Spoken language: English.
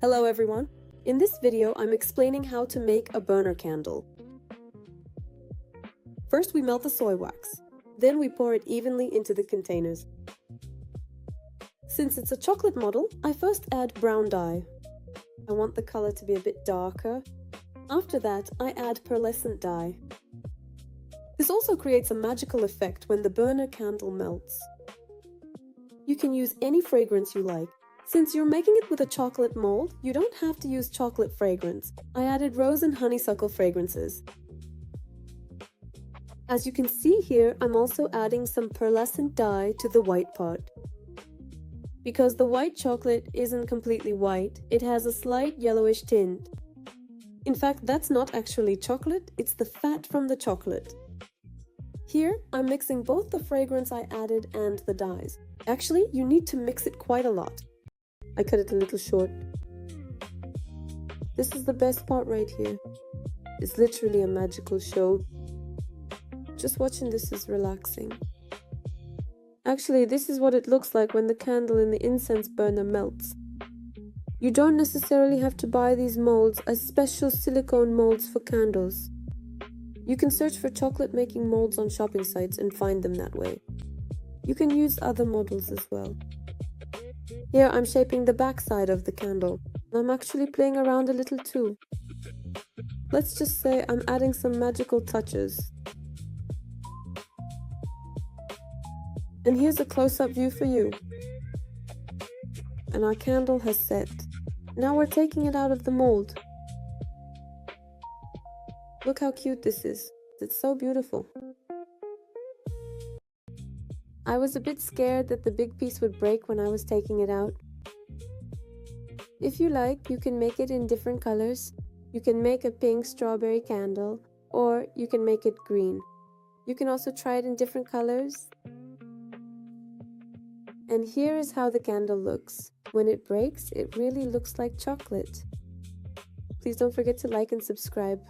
Hello everyone! In this video, I'm explaining how to make a burner candle. First, we melt the soy wax. Then we pour it evenly into the containers. Since it's a chocolate model, I first add brown dye. I want the color to be a bit darker. After that, I add pearlescent dye. This also creates a magical effect when the burner candle melts. You can use any fragrance you like. Since you're making it with a chocolate mold, you don't have to use chocolate fragrance. I added rose and honeysuckle fragrances. As you can see here, I'm also adding some pearlescent dye to the white part. Because the white chocolate isn't completely white, it has a slight yellowish tint. In fact, that's not actually chocolate, it's the fat from the chocolate. Here, I'm mixing both the fragrance I added and the dyes. Actually, you need to mix it quite a lot. I cut it a little short. This is the best part right here. It's literally a magical show. Just watching this is relaxing. Actually, this is what it looks like when the candle in the incense burner melts. You don't necessarily have to buy these molds as special silicone molds for candles. You can search for chocolate making molds on shopping sites and find them that way. You can use other models as well. Here I'm shaping the back side of the candle. I'm actually playing around a little too. Let's just say I'm adding some magical touches. And here's a close-up view for you. And our candle has set. Now we're taking it out of the mold. Look how cute this is. It's so beautiful. I was a bit scared that the big piece would break when I was taking it out. If you like, you can make it in different colors. You can make a pink strawberry candle, or you can make it green. You can also try it in different colors. And here is how the candle looks. When it breaks, it really looks like chocolate. Please don't forget to like and subscribe.